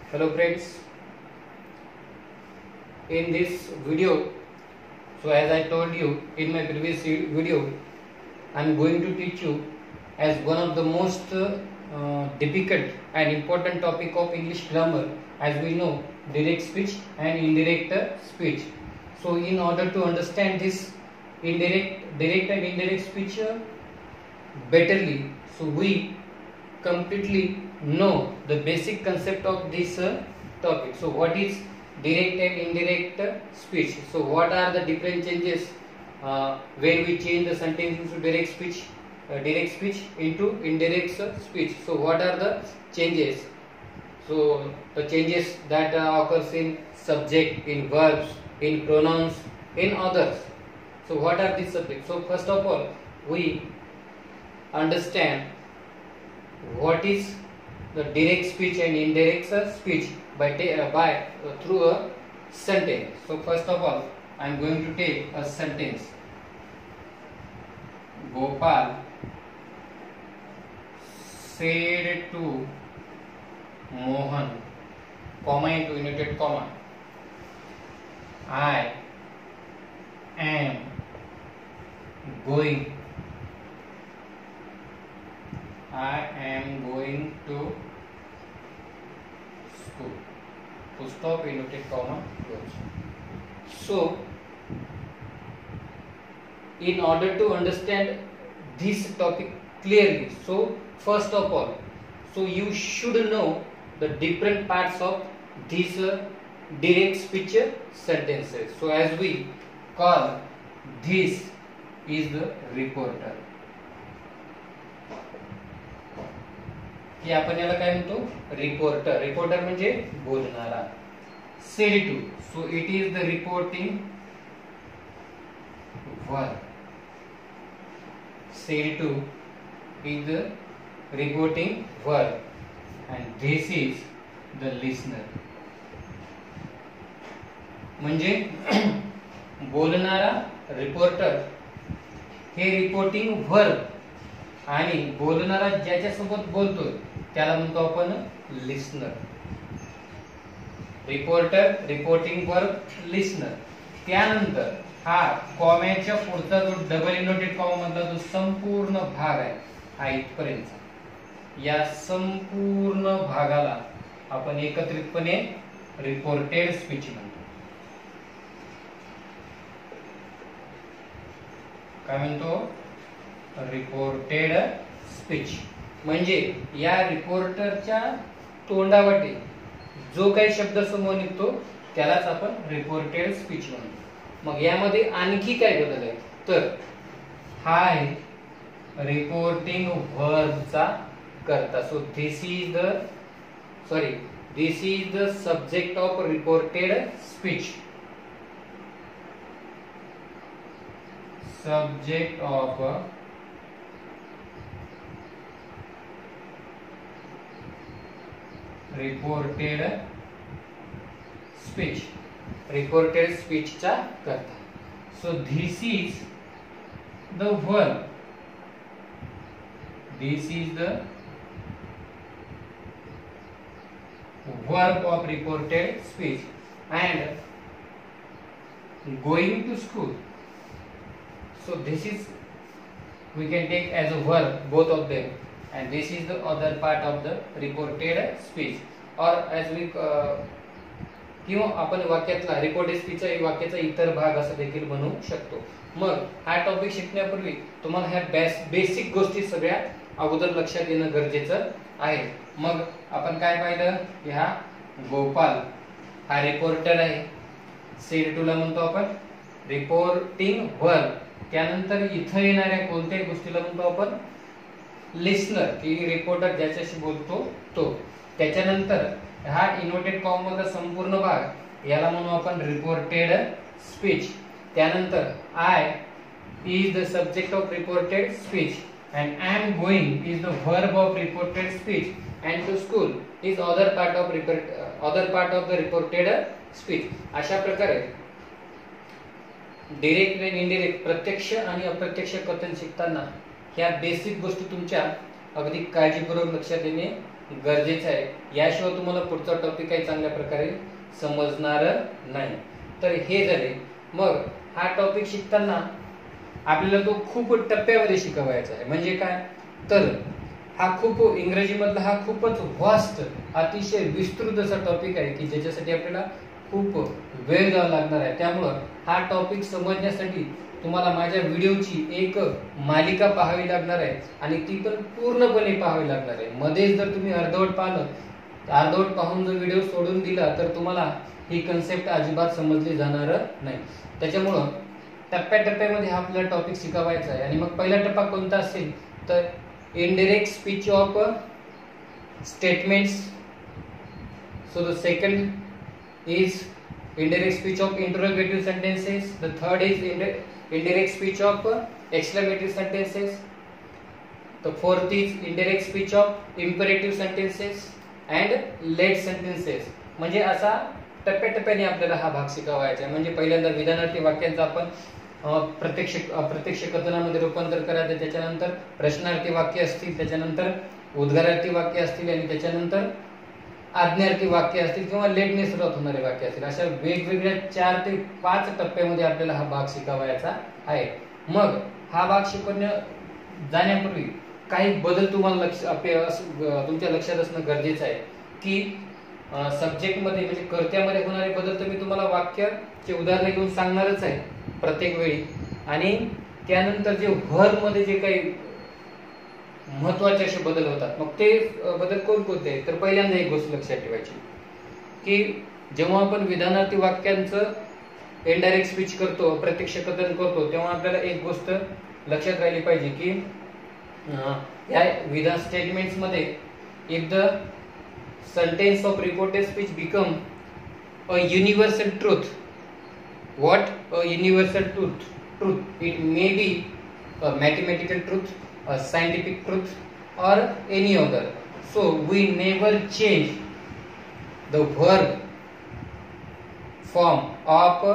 Hello friends, in this video, so as I told you in my previous video, I am going to teach you as one of the most difficult and important topic of English grammar, as we know, direct speech and indirect speech. So in order to understand this direct and indirect speech betterly, so we completely know the basic concept of this topic. So what is direct and indirect speech? So what are the different changes where we change the sentence into direct speech into indirect speech? So what are the changes? So the changes that occurs in subject, in verbs, in pronouns, in others. So what are these subjects? So first of all, we understand what is the direct speech and indirect speech through a sentence. So first of all, I am going to take a sentence. Gopal said to Mohan, comma into inverted comma, I am going to school. To stop inverted comma close. So, in order to understand this topic clearly, so first of all, so you should know the different parts of these direct speech sentences. So, as we call this is the reporter. आपण याला काय म्हणतो reporter. Reporter म्हणजे बोलणारा. Said to, so it is the reporting verb. Said to is the reporting verb and this is the listener. म्हणजे बोलणारा reporter हे reporting verb आणि बोलणारा ज्याच्यासोबत बोलतोय त्याला म्हणतो आपण listener. Reporter, reporting verb, listener. त्यानंतर हा कॉम्याच्या पुढचा जो डबल इनवर्टेड कॉमा मधला जो संपूर्ण भाग आहे हा इथपर्यंतचा, या संपूर्ण भागाला आपण एकत्रितपणे रिपोर्टेड स्पीच म्हणतो. काय म्हणतो? Reported speech. म्हणजे या रिपोर्टरच्या तोंडावाटे जो काही शब्द समोर निघतो त्यालाच आपण रिपोर्टेड स्पीच म्हणतो. मग यामध्ये आणखी काय बदल आहे तर हा आहे रिपोर्टिंग वर्बचा करता. So this is the subject of reported speech. Subject of reported speech. Reported स्पीचचा करता. So this is the verb. This is the verb of reported speech. And going to school. So this is, we can take as a verb both of them, and this is the other part of the reported speech. Or as we किंवा आपण वाक्यातला reported स्पीचचा वाक्याचा इतर भाग असं देखील म्हणू शकतो. मग हा टॉपिक शिकण्यापूर्वी तुम्हाला ह्या बेसिक गोष्टी सगळ्या अगोदर लक्षात येणं गरजेचं आहे. मग आपण काय पाहिलं की हा गोपाल हा रिपोर्टर आहे. सेड टू ला म्हणतो आपण रिपोर्टिंग वर्ब. त्यानंतर इथं येणाऱ्या कोणत्याही गोष्टीला म्हणतो आपण लिसनर, की रिपोर्टर ज्याच्याशी बोलतो तो. त्याच्यानंतर हा इन्व्हर्टेड कॉमा मधला संपूर्ण भाग याला म्हणू आपण रिपोर्टेड स्पीच. त्यानंतर I is the subject of reported speech and I am going is the verb of reported speech and to school is other part of the reported speech. अशा प्रकारे direct आणि इनडायरेक्ट, प्रत्यक्ष आणि अप्रत्यक्ष कथन शिकताना ह्या बेसिक गोष्टी तुमच्या अगदी काळजीपूर्वक लक्षात येणे गरजेचं आहे. याशिवाय तुम्हाला पुढचा टॉपिक काही चांगल्या प्रकारे समजणार नाही. तर हे झाले. मग हा टॉपिक शिकताना आपल्याला तो खूप टप्प्यामध्ये शिकवायचा आहे. म्हणजे काय तर हा खूप इंग्रजीमधला हा खूपच व्हास्ट अतिशय विस्तृत असा टॉपिक आहे की ज्याच्यासाठी आपल्याला खूप वेळ द्यावा लागणार आहे. त्यामुळं हा टॉपिक समजण्यासाठी तुम्हाला माझ्या व्हिडिओची एक मालिका पाहावी लागणार आहे आणि ती पण पूर्णपणे पाहावी लागणार आहे. मध्येच जर तुम्ही अर्धवट पाहून जर व्हिडिओ सोडून दिला तर तुम्हाला ही कन्सेप्ट अजिबात समजली जाणार नाही. त्याच्यामुळं टप्प्याटप्प्यामध्ये हा आपल्याला टॉपिक शिकवायचा आहे. आणि मग पहिला टप्पा कोणता असेल तर indirect speech of statements. So the second is indirect speech of interrogative sentences. The third is indirect speech of exclamative sentences. The fourth is indirect speech of imperative sentences and late sentences. म्हणजे असा टप्प्याटप्प्याने आपल्याला हा भाग शिकवायचा आहे. म्हणजे पहिल्यांदा विधानार्थी वाक्यांचा आपण प्रत्यक्ष कथनामध्ये रूपांतर करायचं, त्याच्यानंतर प्रश्नार्थी वाक्य असतील, त्याच्यानंतर उद्गारार्थी वाक्य असतील आणि त्याच्यानंतर आज्ञार्थी वाक्य असतील किंवा लेटने सुरुवात होणारे वाक्य असतील. अशा वेगवेगळ्या 4 ते 5 टप्प्यामध्ये आपल्याला हा भाग शिकवायचा आहे. मग हा भाग शिकवण्या जाण्यापूर्वी काही बदल तुम्हाला तुमच्या लक्षात असणं गरजेचं आहे की सब्जेक्ट मध्ये म्हणजे कर्त्यामध्ये होणारे बदल तर मी तुम्हाला वाक्याचे उदाहरण घेऊन सांगणारच आहे प्रत्येक वेळी. आणि त्यानंतर जे व्हर्ब मध्ये जे काही महत्वाचे असे बदल होतात मग ते बदल कोणकोणते आहेत तर पहिल्यांदा एक गोष्ट लक्षात ठेवायची की जेव्हा आपण विधानार्थी वाक्यांचं इनडायरेक्ट स्पीच करतो, प्रत्यक्ष कथन करतो, तेव्हा आपल्याला एक गोष्ट लक्षात राहिली पाहिजे की या विधान स्टेटमेंट्स मध्ये if the sentence of reported speech become a universal truth. What? A universal truth. It may be a mathematical truth, a scientific truth, or any other. So we never change the verb form of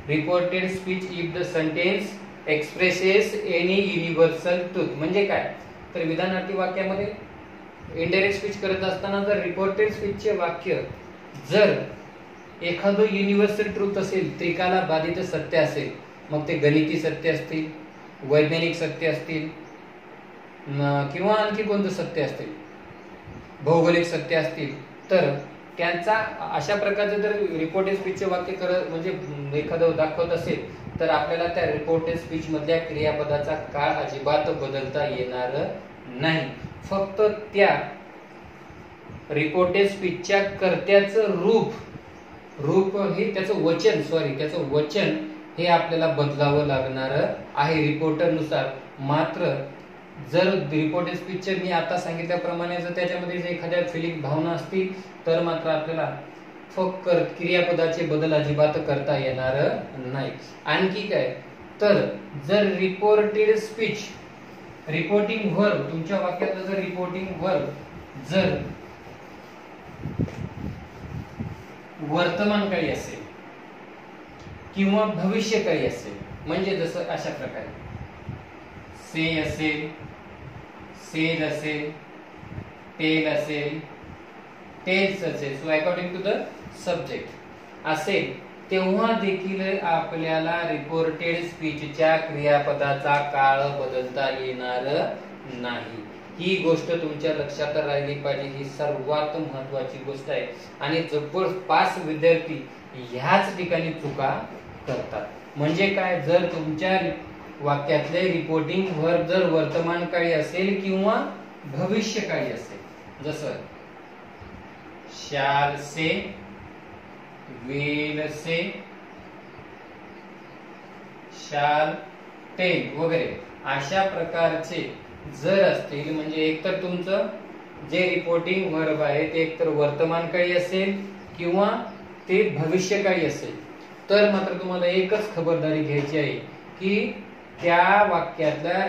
reported speech if the sentence expresses any universal truth. म्हणजे काय तर विधानार्थी वाक्यामध्ये indirect speech करत असताना जर reported स्पीचचे वाक्य जर एखादं युनिव्हर्सल ट्रूथ असेल, त्रिकाला बाधित सत्य असेल, मग ते गणिती सत्य असतील, वैज्ञानिक सत्य असतील किंवा आणखी कोणतं सत्य असतील, भौगोलिक सत्य असतील, तर त्यांचा अशा प्रकारचे जर रिपोर्टेड स्पीचचे वाक्य म्हणजे एखादं दाखवत असेल तर आपल्याला त्या रिपोर्टेड स्पीच मधल्या क्रियापदाचा काळ अजिबात बदलता येणार नाही. फक्त त्या रिपोर्टेड स्पीचच्या कर्त्याचं रूप हे त्याचं वचन हे आपल्याला बदलावं लागणार आहे रिपोर्टर नुसार. मात्र जर रिपोर्टेड स्पीचचे मी आता सांगितल्याप्रमाणे जर त्याच्यामध्ये जर एखाद्या फिलिंग भावना असतील तर मात्र आपल्याला फक्त क्रियापदाचे बदल अजिबात करता येणार नाही. आणखी काय तर जर रिपोर्टेड स्पीच रिपोर्टिंग वर्ब तुमच्या वाक्यातलं जर रिपोर्टिंग वर्ब जर वर्तमानकाळी असेल किंवा भविष्यकाळी असेल, म्हणजे जसं अशा प्रकारे से असेल, सेज असेल, टेल असेल, टेल्स असेल, so according to the subject असेल, तेव्हा देखील आपल्याला रिपोर्टेड स्पीचच्या क्रियापदाचा काळ बदलता येणार नाही. ही गोष्ट तुमच्या लक्षात राहिली पाहिजे. ही सर्वात महत्वाची गोष्ट आहे आणि जवळपास विद्यार्थी ह्याच ठिकाणी चुका करतात. म्हणजे काय जर तुमच्या वाक्यातले रिपोर्टिंग वर्ब जर वर्तमान काळी असेल किंवा भविष्यकाळी असेल, जसं shall say, will say, shall tell वगैरे अशा प्रकारचे जर असतील, म्हणजे एकतर तुमचं जे रिपोर्टिंग वर्ब आहे ते एकतर वर्तमानकाळी असेल किंवा ते भविष्यकाळी असेल, तर मात्र तुम्हाला एकच खबरदारी घ्यायची आहे की त्या वाक्यातल्या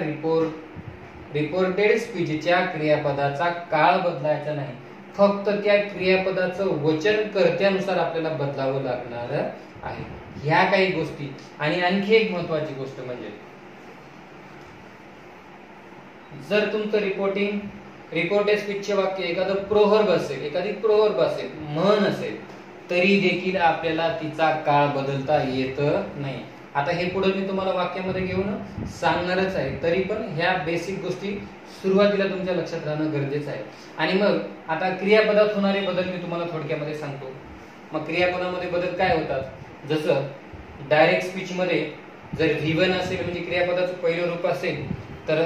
रिपोर्टेड स्पीचच्या क्रियापदाचा काळ बदलायचा नाही. फक्त त्या क्रियापदाचं वचन कर्त्यानुसार आपल्याला बदलावं लागणार आहे. ह्या काही गोष्टी. आणि आणखी एक महत्वाची गोष्ट म्हणजे जर तुमचं रिपोर्टेड स्पीचचे वाक्य एखादं प्रोव्हर्ब असेल, एखादी प्रोव्हर्ब असेल, म्हण असेल, तरी देखील आपल्याला तिचा काळ बदलता येत नाही. आता हे पुढे मी तुम्हाला वाक्यामध्ये घेऊन सांगणारच आहे, तरी पण ह्या बेसिक गोष्टी सुरुवातीला तुमच्या लक्षात राहणं गरजेचं आहे. आणि मग आता क्रियापदात होणारे बदल मी तुम्हाला थोडक्यामध्ये सांगतो. मग क्रियापदामध्ये बदल काय होतात, जसं डायरेक्ट स्पीच मध्ये जर V1 असेल म्हणजे क्रियापदाचं पहिलं रूप असेल, तर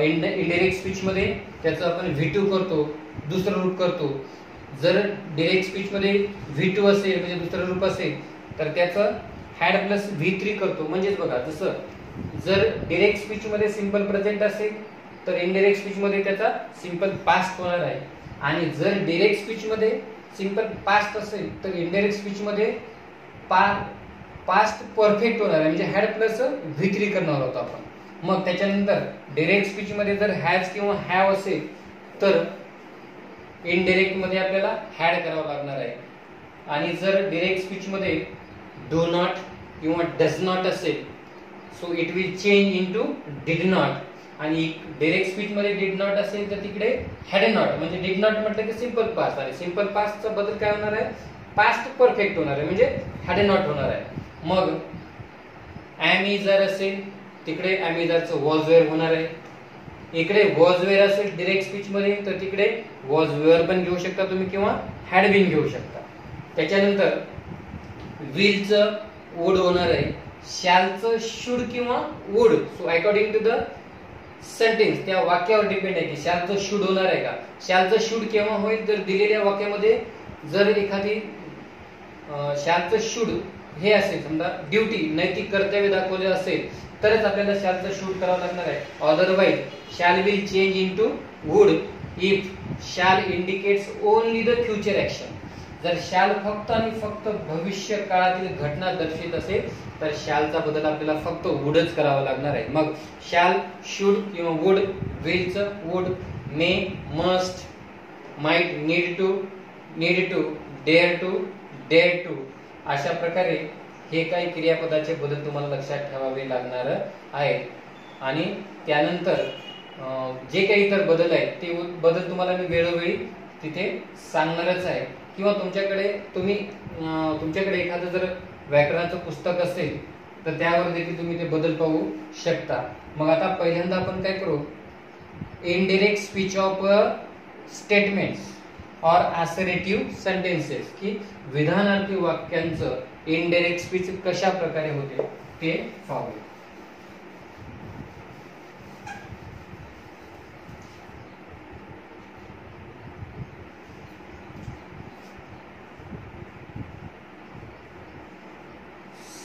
इनडायरेक्ट स्पीच मध्ये त्याचं आपण V2 करतो, दुसरं रूप करतो. जर डायरेक्ट स्पीच मध्ये V2 असेल म्हणजे दुसरं रूप असेल, तर त्याचं हॅड प्लस V3 करतो. म्हणजेच बघा, जसं जर डायरेक्ट स्पीच मध्ये सिंपल प्रेझेंट असेल, तर इनडायरेक्ट स्पीच मध्ये त्याचा सिंपल पास्ट होणार आहे. आणि जर डायरेक्ट स्पीच मध्ये सिंपल पास्ट असेल, तर इनडायरेक्ट स्पीच मध्ये पास्ट परफेक्ट होणार आहे, म्हणजे हॅड प्लस V3 करणार आहोत आपण. मग त्याच्यानंतर डायरेक्ट स्पीच मध्ये जर हॅज किंवा हॅव असेल, तर इनडायरेक्ट मध्ये आपल्याला हॅड करावं लागणार आहे. आणि जर डायरेक्ट स्पीच मध्ये डू नॉट किंवा डज नॉट असेल, so it will change into did not. आणि डायरेक्ट स्पीच मध्ये डिड नॉट असेल, तर तिकडे हॅड नॉट, म्हणजे डिड नॉट म्हटलं की सिंपल पास्ट, आणि सिंपल पास्टचा बदल काय होणार आहे, पास्ट परफेक्ट होणार आहे, म्हणजे हॅड नॉट होणार आहे. मग एम इज आर असेल, तिकडे एम इज आरचं वॉज वेअर होणार आहे. इकडे वॉज वेअर असेल डायरेक्ट स्पीच मध्ये, तर तिकडे वॉज वेअर पण घेऊ शकता तुम्ही किंवा हॅड बीन घेऊ शकता. त्याच्यानंतर विलचं वुड होणार आहे, शॅलचं शुड किंवा would. So according to the sentence, त्या वाक्यावर डिपेंड आहे की शॅलचं शुड होणार आहे का. शॅलचं शुड केव्हा होईल, जर दिलेल्या वाक्यामध्ये जर एखादी शॅलचं शुड हे असेल, समजा ड्युटी नैतिक कर्तव्य दाखवले असेल, तरच आपल्याला शॅलचं शुड करावं लागणार आहे. Otherwise shall will change into would if shall indicates only the future action. जर शॅल फक्त आणि फक्त भविष्य काळातील घटना दर्शवित असेल, तर शॅलचा बदल आपल्याला फक्त वुडच करावा लागणार आहे. मग शॅल, शुड किंवा वुड, विलचं would, may, must, might, need to, dare to, अशा प्रकारे हे काही क्रियापदाचे बदल तुम्हाला लक्षात ठेवावे लागणार आहेत. आणि त्यानंतर जे काही इतर बदल आहेत, ते बदल तुम्हाला मी वेळोवेळी तिथे सांगणारच आहे. किंवा तुमच्याकडे एखादं जर व्याकरणाचं पुस्तक असेल, तर त्यावर देखील तुम्ही ते बदल पाहू शकता. मग आता पहिल्यांदा आपण काय करू, इनडायरेक्ट स्पीच ऑफ स्टेटमेंट्स और असर्टिव्ह सेंटेन्सेस, की विधानार्थी वाक्यांचं इनडायरेक्ट स्पीच कशा प्रकारे होते ते पाहूया.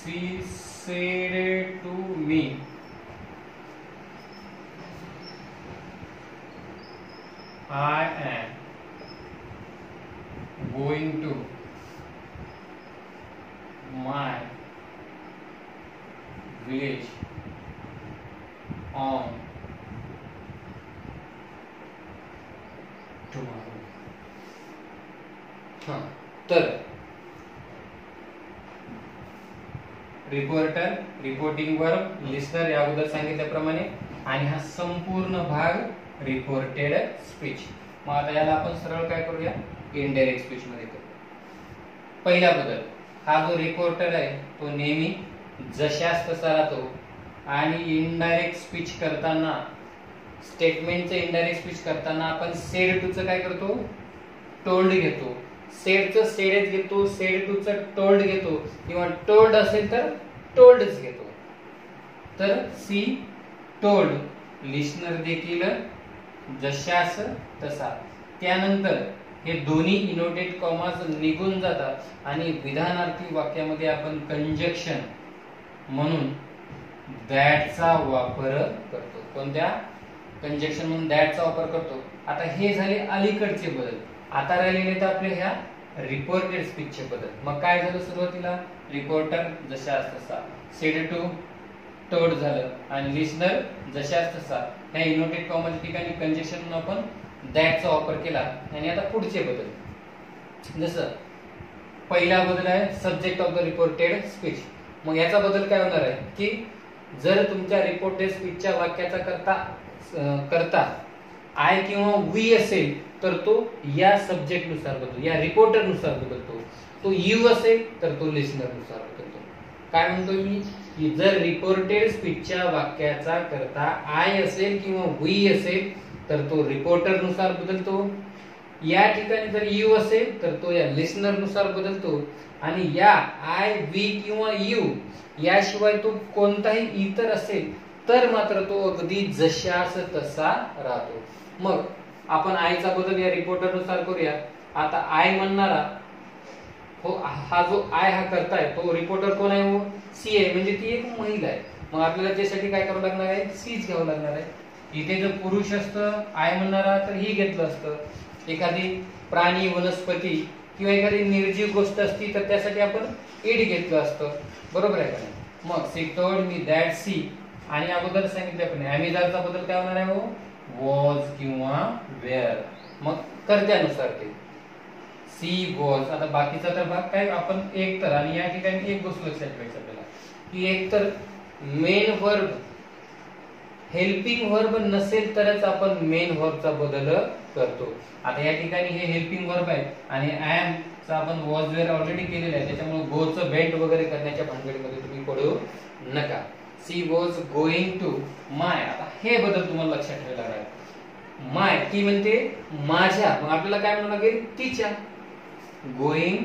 She said to me, I am going to my village on tomorrow. तर रिपोर्टर, रिपोर्टिंग वर्ब, लिस्नर या अगोदर सांगितल्याप्रमाणे, आणि हा संपूर्ण भाग रिपोर्टेड स्पीच. मग आता याला आपण सरळ काय करूया, इनडायरेक्ट स्पीच मध्ये करू. पहिला बदल, हा जो रिपोर्टर आहे तो नेहमी जशास तसा राहतो. आणि इनडायरेक्ट स्पीच करताना, स्टेटमेंटचं इनडायरेक्ट स्पीच करताना आपण सेड टू चं काय करतो, टोल्ड घेतो. सेडचं सेडच घेतो, सेड टूचं टोल्ड घेतो, किंवा टोल्ड असेल तर टोल्डच घेतो. तर सी टोल्ड, लिस्नर देखील जशास तसा. त्यानंतर हे दोन्ही इनोटेड कॉमाज निघून जातात आणि विधानार्थी वाक्यामध्ये आपण कंजक्शन म्हणून दॅटचा वापर करतो. कोणत्या, कंजक्शन म्हणून दॅटचा वापर करतो. आता हे झाले अलीकडचे बदल. आता राहिलेले तर आपले ह्या रिपोर्टेड स्पीचचे बदल. मग काय झालं, सुरुवातीला रिपोर्टर जशास तसा, सेड टू टोल्ड झालं, आणि लिस्नर जशास तसा. ह्या इनोटेड कॉमाच्या ठिकाणी कंजक्शन म्हणून आपण दॅटचा वापर केला. आणि आता पुढचे बदल, जसं पहिला बदल आहे subject of the reported speech. मग याचा बदल काय होणार आहे की जर तुमच्या रिपोर्टेड स्पीचच्या वाक्याचा करता आय किंवा वी असेल तर तो या सब्जेक्ट नुसार बदलतो, या रिपोर्टर नुसार बदलतो. तो यू असेल तर तो लिस्नर नुसार बदलतो. काय म्हणतोय मी की जर रिपोर्टेड स्पीचच्या वाक्याचा करता आय असेल किंवा वी असेल तर तो रिपोर्टर नुसार बदलतो. या ठिकाणी जर यू असेल तर तो या लिस्नर नुसार बदलतो. आणि या आय वी किंवा यू याशिवाय तो कोणताही इतर असेल तर मात्र तो अगदी जशास तसा राहतो. मग आपण आयचा बदल या रिपोर्टर नुसार करूया. आता आय म्हणणारा हो, हा जो आय हा करताय तो रिपोर्टर कोण आहे? हो, सी आहे, म्हणजे ती एक महिला आहे. मग आपल्याला त्यासाठी काय करावं लागणार आहे? सीच घ्यावं लागणार आहे. इथे जर पुरुष असतं आय म्हणणारा तर ही घेतलं असतं. एखादी प्राणी वनस्पती किंवा एखादी निर्जीव गोष्ट असती तर त्यासाठी आपण इट घेतलं असतं. बरोबर आहे का नाही? मग she told me that she, आणि अगोदर सांगितलं आपण अॅमिजारचा बदल काय होणार आहे? हो, वॉज किंवा वेअर. मग कर्त्यानुसार ते सी वॉज. आता बाकीचा तर भाग काय आपण एक तर, आणि या ठिकाणी एक गोष्ट लक्षात ठेवायची आपल्याला की एक तर मेन वर्ब हेल्पिंग वर्ब नसेल तरच आपण मेन वर्बचा बदल करतो. आता या ठिकाणी हे हेल्पिंग वर्ब आहे आणि एम चा आपण वॉज वेअर ऑलरेडी केलेलं आहे, त्याच्यामुळे गोचं बेंट वगैरे करण्याच्या भानगडीमध्ये तुम्ही पडू नका. सी वॉज गोइंग टू माय. आता हे बदल तुम्हाला लक्षात ठेवायला लागेल. माय ती म्हणते माझ्या, मग आपल्याला काय म्हणावं लागेल? तिच्या. Going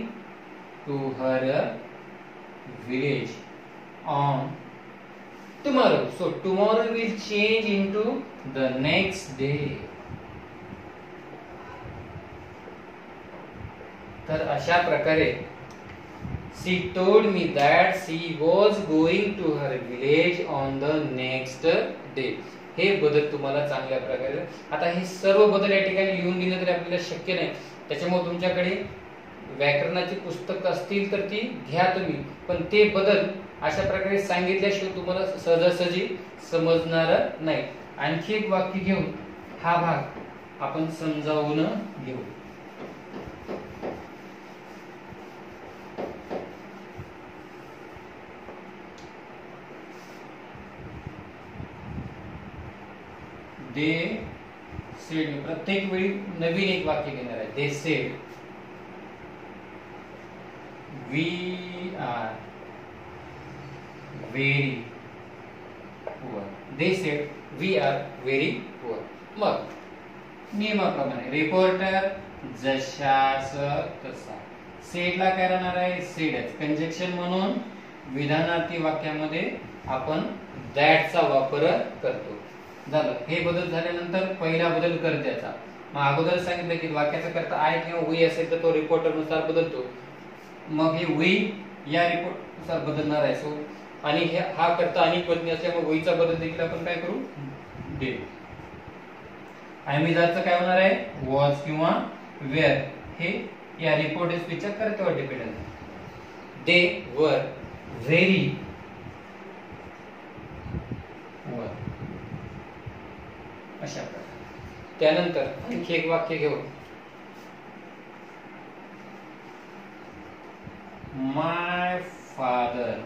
to her village on tomorrow. So tomorrow will change into the next day. तर अशा प्रकारे she told me that she was going to her village on the next day. हे बदल तुम्हाला चांगल्या प्रकारे. आता हे सर्व बदल या ठिकाणी लिहून दिले तरी आपल्याला शक्य नाही, त्याच्यामुळे तुमच्याकडे व्याकरणाची पुस्तक असतील तर ती घ्या तुम्ही, पण ते बदल अशा प्रकारे सांगितल्याशिवाय तुम्हाला सहजासहजी समजणार नाही. आणखी एक वाक्य घेऊन हा भाग आपण समजावून घेऊ. They said. प्रत्येक वेळी नवीन एक वाक्य घेणार आहे. They said we are very poor. They said we are very poor. मग नियमाप्रमाणे रिपोर्टर जशास तसा. सेडला काय राहणार आहे? सेडच. कंजक्शन म्हणून विधानार्थी वाक्यामध्ये आपण दॅटचा वापर करतो. झालं. हे बदल झाल्यानंतर पहिला बदल कर्त्याचा. मग अगोदर सांगितलं की वाक्याचा कर्ता आय किंवा वी असेल तर तो रिपोर्टर नुसार बदलतो. मग हे वी या रिपोर्ट नुसार बदलणार आहे. सो आणि हा करता आणि पत्नी असल्यामुळे वहीचा बदल देखील आपण काय करू? डे. अॅमिजारचं काय होणार आहे? वॉज किंवा वेअर. हे या रिपोर्टेड स्पीचच्या कर्त्यावर डिपेंड आहे. दे वर व्हेरी वर. अशा प्रकारे. त्यानंतर आणखी एक वाक्य घेऊ. माय father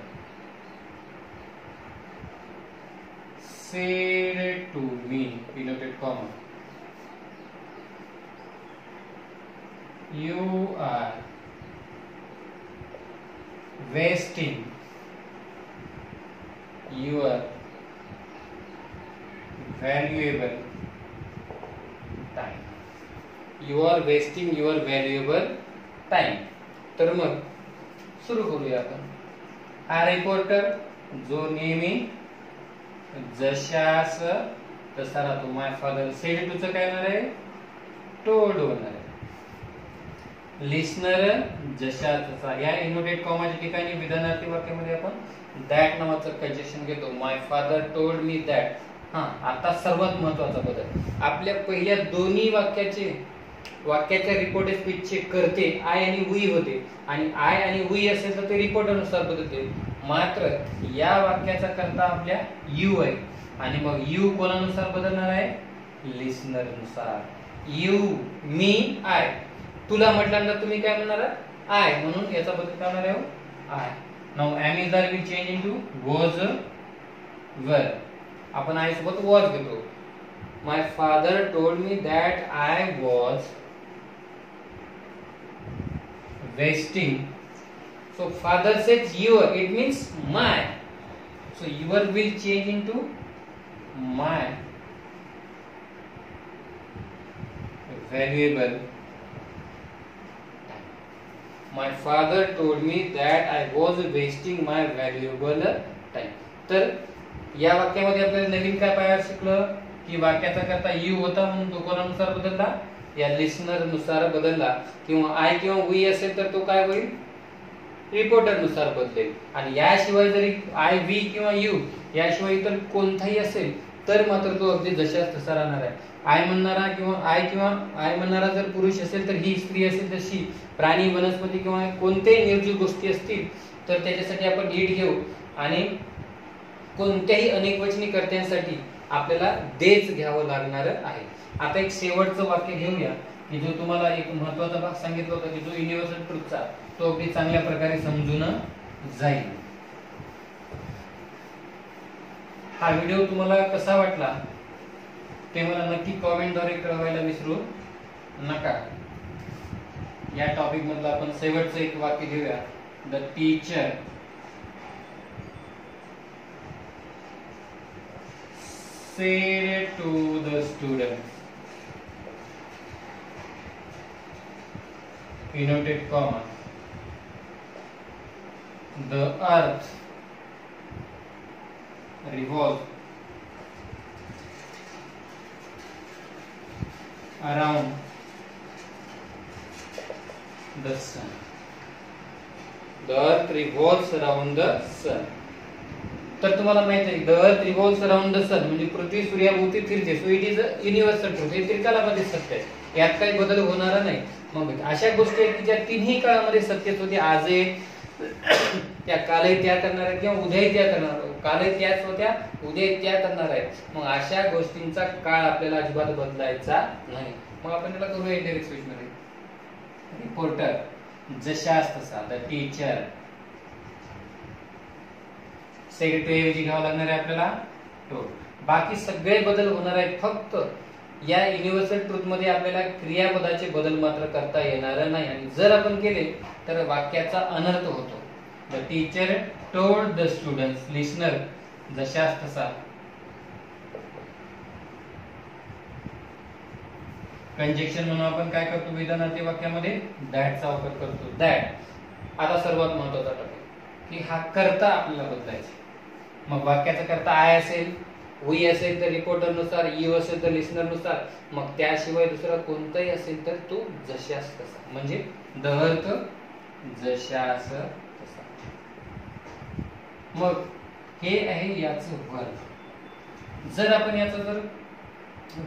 said to me, inverted comma, you are wasting your valuable time. You are wasting your valuable time. तर मग सुरू करूया आपण. हा रिपोर्टर जो नेहमी जशास तसा राहतो. माय फादर सेड टूचं काय होणार आहे? टोल्ड होणार आहे. लिस्नर जशा तसा. या इन्व्हर्टेड कॉमाच्या ठिकाणी विधानार्थी वाक्यामध्ये आपण दॅट नावाचं कंजक्शन घेतो. माय फादर टोल्ड मी दॅट. हा, आता सर्वात महत्वाचा बदल. आपल्या पहिल्या दोन्ही वाक्याच्या रिपोर्टेड स्पीचचे करते आय आणि वी होते, आणि आय आणि वी असेल तर ते रिपोर्टनुसार बदलते. मात्र या वाक्याचा करता आपल्या यू आहे, आणि मग यू कोणानुसार बदलणार आहे? लिस्नर नुसार. You, me, I. तुला म्हटल्यानंतर तुम्ही काय म्हणणार? आय. म्हणून याचा बदल काय होणार आहे? I. Now am is are will change into was were. आपण आय सोबत वॉज घेतो. My father told me that I was wasting. So father says your, it means my. So your will change into my valuable. My father told me that I was wasting my valuable time. तर या वाक्यामध्ये आपल्याला नवीन काय पाहायला शिकलं की वाक्याचा करता यू होता म्हणून तो कोणानुसार बदलला, या लिसनर नुसार बदलला, किंवा आय किंवा वी असेल तर तो काय होईल, रिपोर्टर नुसार बदलेल. आणि याशिवाय जरी आय वी किंवा यू याशिवाय इतर कोणताही असेल तर मात्र तो अगदी जशाच तसा राहणार आहे. आय म्हणणारा जर पुरुष असेल तर ही स्त्री असेल तर शी. प्राणी, वनस्पती किंवा कोणत्याही निर्जीव गोष्टी असतील तर त्याच्यासाठी आपण इट घेऊ. आणि कोणत्याही अनेकवचनी कर्त्यांसाठी आपल्याला देच घ्यावं लागणार आहे. आता एक शेवटचं वाक्य घेऊया की जो तुम्हाला एक महत्वाचा भाग सांगितला होता की जो युनिव्हर्सल ट्रुथचा, तो अगदी चांगल्या प्रकारे समजून जाईल. हा व्हिडिओ तुम्हाला कसा वाटला ते मला नक्की कॉमेंटद्वारे कळवायला विसरू नका. या टॉपिक मधलं आपण शेवटचं एक वाक्य घेऊया. The teacher said to the student, inverted comma, the earth revolves around the sun. The earth revolves around the sun. तर तुम्हाला माहित आहे the earth revolves around the सन म्हणजे पृथ्वी सूर्याभोवती फिरते. So it is a universal truth. हे त्रिकालामध्ये सत्य आहे, यात काही बदल होणार नाही. मग अशा गोष्टी आहेत की ज्या तिन्ही काळामध्ये सत्यच होते. आजही त्या, कालही त्या करणार आहेत किंवा उद्याही त्या करणार, कालही त्याच होत्या उद्याही त्या करणार आहेत. मग अशा गोष्टींचा काळ आपल्याला अजिबात बदलायचा नाही. मग आपण त्याला करूया इंडिरेक्ट स्पीच मध्ये. रिपोर्टर जशास तसा, द टीचर सेक्रेटरी ऐवजी घ्यावं लागणार आहे आपल्याला तो. बाकी सगळे बदल होणार आहेत. फक्त या युनिव्हर्सल ट्रूथ मध्ये आपल्याला क्रियापदाचे बदल मात्र करता येणार नाही. आणि जर आपण केले तर वाक्याचा अनर्थ होतो. The teacher told the students, listener जशास तसा. कंजक्शन म्हणून आपण काय करतो विधानार्थी वाक्यामध्ये दॅटचा वापर करतो. दॅट आता सर्वात महत्वाचा टॉपिक की हा कर्ता आपल्याला बदलायचा. मग वाक्याचा कर्ता आय असेल, वी असेल तर रिपोर्टर नुसार, यू असेल तर लिसनर नुसार. मग त्याशिवाय दुसरा कोणताही असेल तर तो जशास तसा. म्हणजे द अर्थ जशास तसा. मग हे आहे याचं वर्ब. जर आपण याचा जर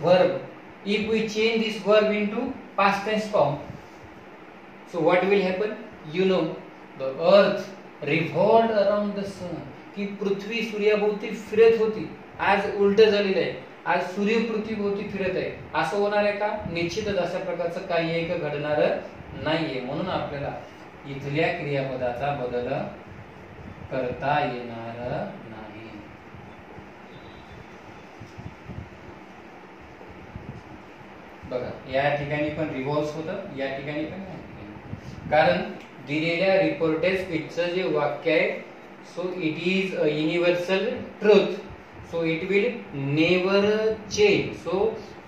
verb, if we change this verb into past tense form, so what will happen? You know, the earth revolved around the sun. की पृथ्वी सूर्याभोवती फिरत होती. आज उलट झालेलं आहे. आज सूर्य पृथ्वीभोवती फिरत आहे. असं होणार आहे का? निश्चितच अशा प्रकारचं काही एक घडणार नाहीये. म्हणून आपल्याला इथल्या क्रियापदाचा बदल करता येणार नाही. बघा या ठिकाणी पण रिव्हॉल्व्स होतं, या ठिकाणी पण, कारण दिलेल्या रिपोर्टेड स्पीचचं जे वाक्य आहे, so it is a universal truth, so it will never change. So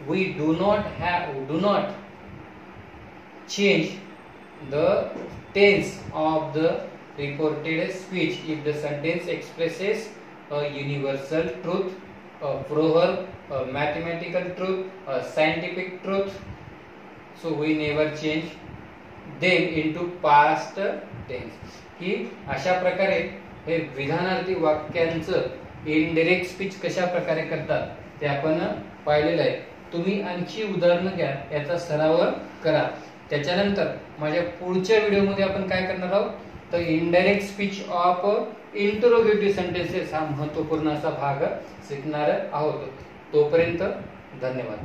we do not change the tense of the reported speech if the sentence expresses a universal truth, a proverb, a mathematical truth, a scientific truth. So we never change them into past tense. की अशा प्रकारे हे विधानार्थी वाक्यांचं indirect speech कशा प्रकारे करतात ते आपण पाहिलेलं आहे. तुम्ही आणखी उदाहरणं घ्या, याचा सराव करा. त्याच्यानंतर माझ्या पुढच्या व्हिडिओमध्ये आपण काय करणार आहोत तर indirect speech of interrogative sentences हा महत्त्वपूर्ण असा भाग शिकणार आहोत. तोपर्यंत धन्यवाद.